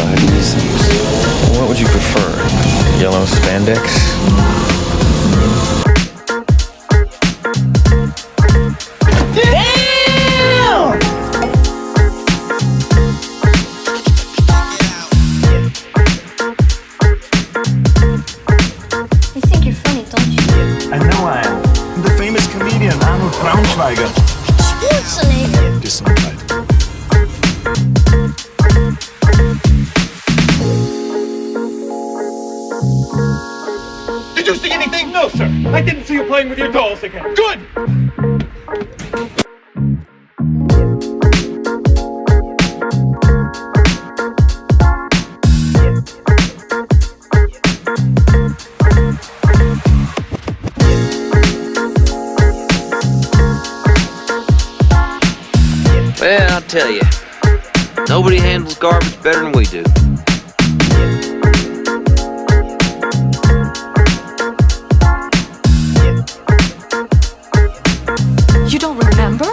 ahead and use them. What would you prefer? Yellow spandex? Did you see anything? No, sir. I didn't see you playing with your dolls again. Good! Well, I'll tell you, nobody handles garbage better than we do. You don't remember?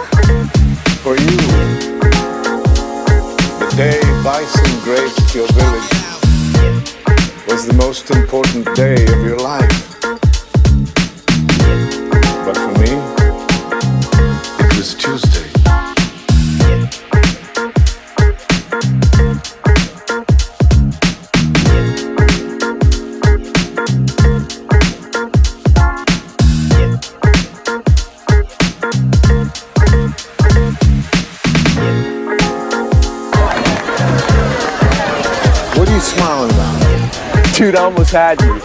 For you, the day bison graced your village was the most important day of your life. But for me, it was Tuesday. What are you smiling about? Dude, I almost had you.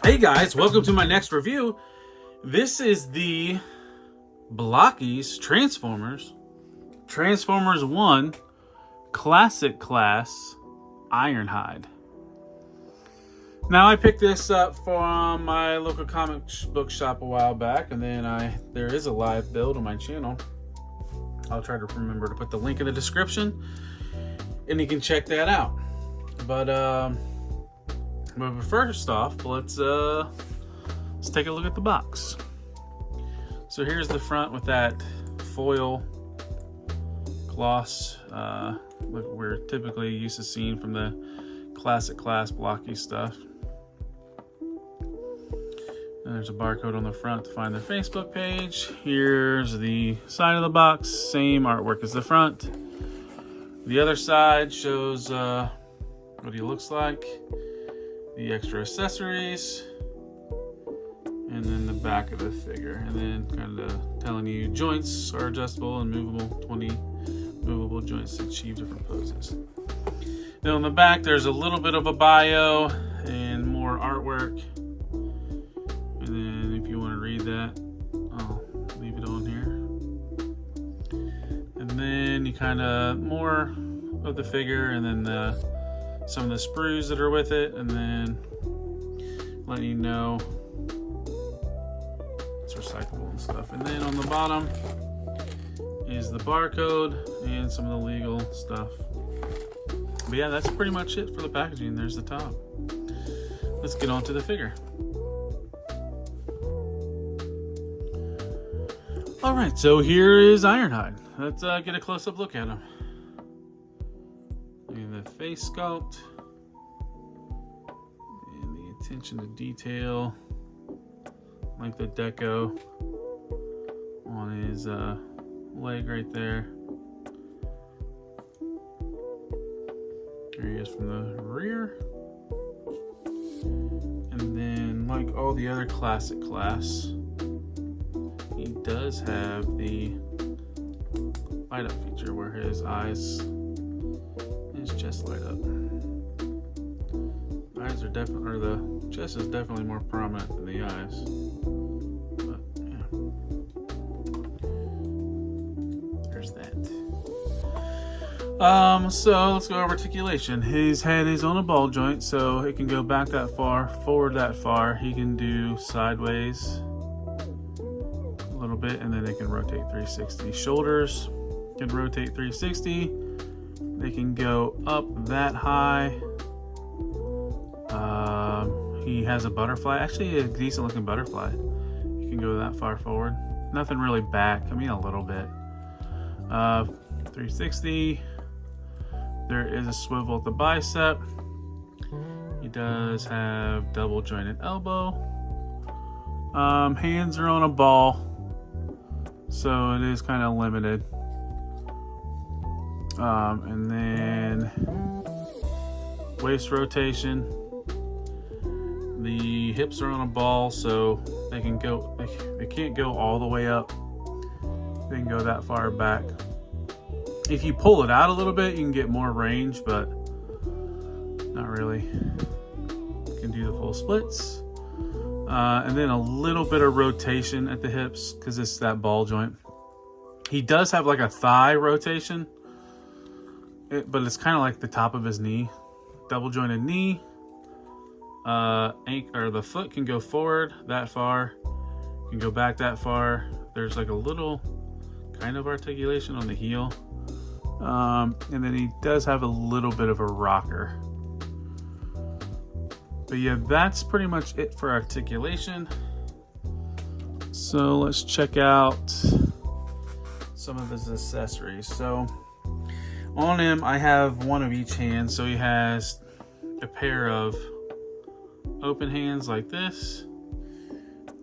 Hey guys, welcome to my next review. This is the Blokees Transformers 1 Classic Class Ironhide. Now I picked this up from my local comic book shop a while back, and then there is a live build on my channel. I'll try to remember to put the link in the description and you can check that out. But first off, let's take a look at the box. So here's the front with that foil gloss like we're typically used to seeing from the classic class Blokees stuff. And there's a barcode on the front to find their Facebook page. Here's the side of the box, same artwork as the front. The other side shows what he looks like, the extra accessories, and then the back of the figure, and then kind of telling you joints are adjustable and movable, 20 movable joints to achieve different poses. Then on the back there's a little bit of a bio and more artwork, and then if you want to read that, I'll leave it on here. And then you kind of more of the figure, and then some of the sprues that are with it, and then letting you know it's recyclable and stuff. And then on the bottom is the barcode and some of the legal stuff. But yeah, that's pretty much it for the packaging. There's the top. Let's get on to the figure. Alright, so here is Ironhide. Let's get a close-up look at him. And the face sculpt and the attention to detail, like the deco on his leg right there. There he is from the rear. And then, like all the other classic class, he does have the light up feature where his eyes, his chest light up. Eyes are definitely, or the chest is definitely more prominent than the eyes. But yeah, there's that. So let's go over articulation. His head is on a ball joint, so it can go back that far, forward that far. He can do sideways a little bit, and then it can rotate 360. Shoulders can rotate 360. They can go up that high. He has a butterfly, actually a decent looking butterfly. You can go that far forward. Nothing really back, I mean a little bit. 360. There is a swivel at the bicep. He does have double jointed elbow. Hands are on a ball, so it is kind of limited. And then waist rotation. The hips are on a ball, so they can go. They can't go all the way up. They can go that far back. If you pull it out a little bit, you can get more range, but not really. You can do the full splits. And then a little bit of rotation at the hips because it's that ball joint. He does have like a thigh rotation, but it's kind of like the top of his knee. Double jointed knee. Or the foot can go forward that far. Can go back that far. There's like a little kind of articulation on the heel. And then he does have a little bit of a rocker. But yeah, that's pretty much it for articulation. So let's check out some of his accessories. So on him, I have one of each hand. So he has a pair of open hands like this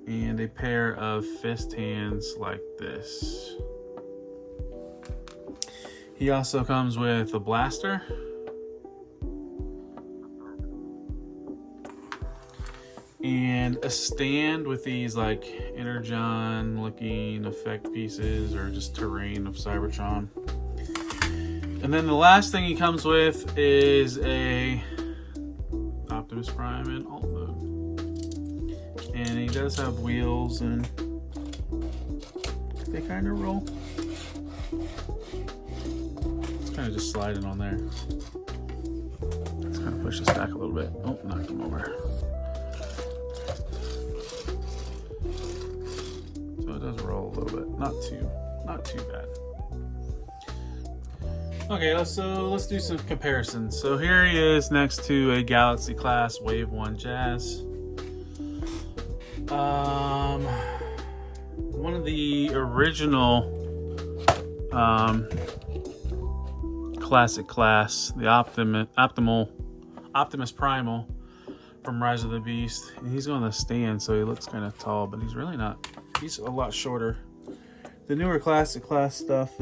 and a pair of fist hands like this. He also comes with a blaster and a stand with these like Energon looking effect pieces or just terrain of Cybertron. And then the last thing he comes with is a Optimus Prime in alt mode. And he does have wheels and they kind of roll. It's kind of just sliding on there. Let's kind of push this back a little bit. Oh, knocked him over. So it does roll a little bit. Not too bad. Okay, let's do some comparisons. So here he is next to a Galaxy class Wave 1 Jazz. One of the original classic class, the Optimus Primal from Rise of the Beast. And he's on the stand, so he looks kind of tall, but he's really not. He's a lot shorter. The newer classic class stuff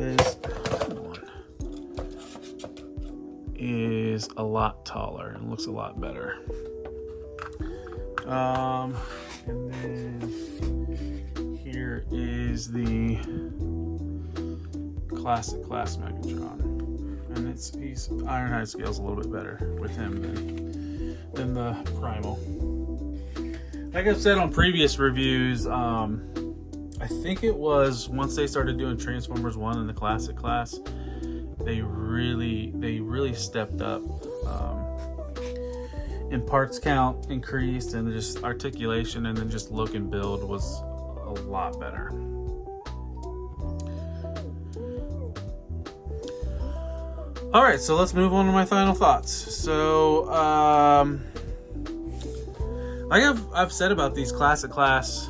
is a lot taller and looks a lot better. And then here is the classic class Megatron, and he's Ironhide scales a little bit better with him than the Primal. Like I've said on previous reviews, I think it was once they started doing Transformers 1 in the classic class, they really stepped up. And parts count increased, and just articulation, and then just look and build was a lot better. All right, so let's move on to my final thoughts. So, like I've said about these classic class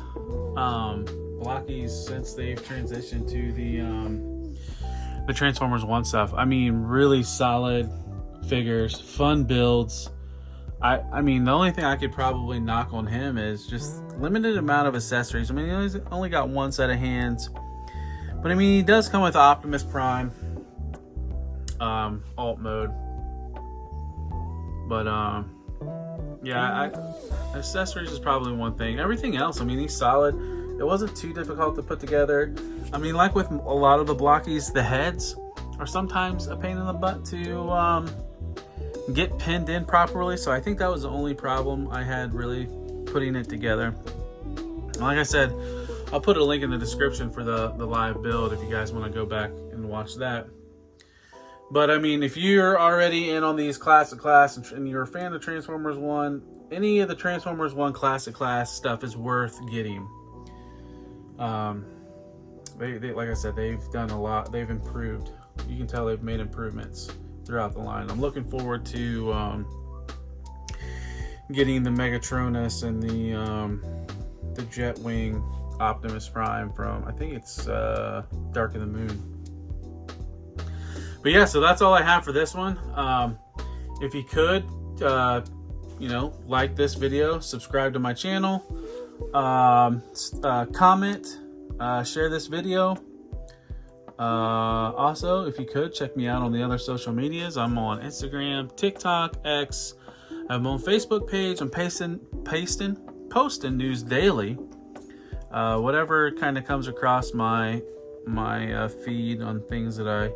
Blokees since they've transitioned to the Transformers 1 stuff. I mean, really solid figures, fun builds. I mean, the only thing I could probably knock on him is just limited amount of accessories. I mean, he's only got one set of hands, but I mean, he does come with Optimus Prime, alt mode. But yeah, accessories is probably one thing. Everything else, I mean, he's solid. It wasn't too difficult to put together. I mean, like with a lot of the Blokees, the heads are sometimes a pain in the butt to get pinned in properly. So I think that was the only problem I had really putting it together. And like I said, I'll put a link in the description for the live build if you guys want to go back and watch that. But I mean, if you're already in on these classic class and you're a fan of Transformers 1, any of the Transformers 1 classic class stuff is worth getting. They like I said, they've done a lot. They've improved. You can tell they've made improvements throughout the line. I'm looking forward to getting the Megatronus and the Jetwing Optimus Prime from, I think it's Dark of the Moon. But yeah, so that's all I have for this one. If you could, you know, like this video, subscribe to my channel, comment, share this video. Also, if you could, check me out on the other social medias. I'm on Instagram, TikTok, X. I'm on Facebook page. I'm posting news daily. Whatever kind of comes across my feed on things that I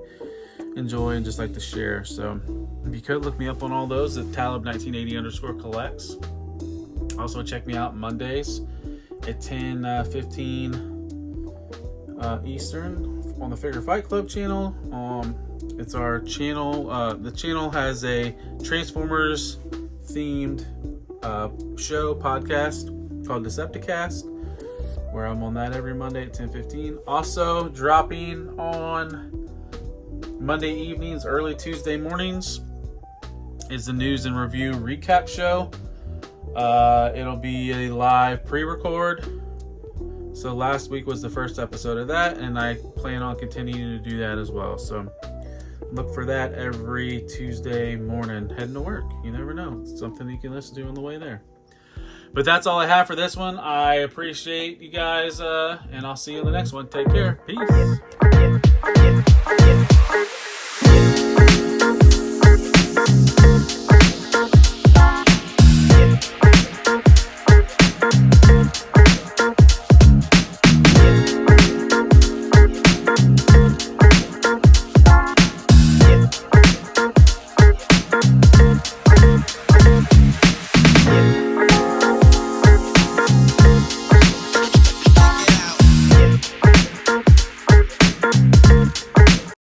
enjoy and just like to share. So if you could, look me up on all those at Talib1980_collects. Also check me out Mondays at 10:15 Eastern on the Figure Fight Club channel. It's our channel. The channel has a Transformers themed show podcast called Decepticast, where I'm on that every Monday at 10:15. Also dropping on Monday evenings, early Tuesday mornings is the news and review recap show. It'll be a live pre-record. So last week was the first episode of that, and I plan on continuing to do that as well. So look for that every Tuesday morning heading to work. You never know. It's something you can listen to on the way there. But that's all I have for this one. I appreciate you guys, and I'll see you in the next one. Take care. Peace.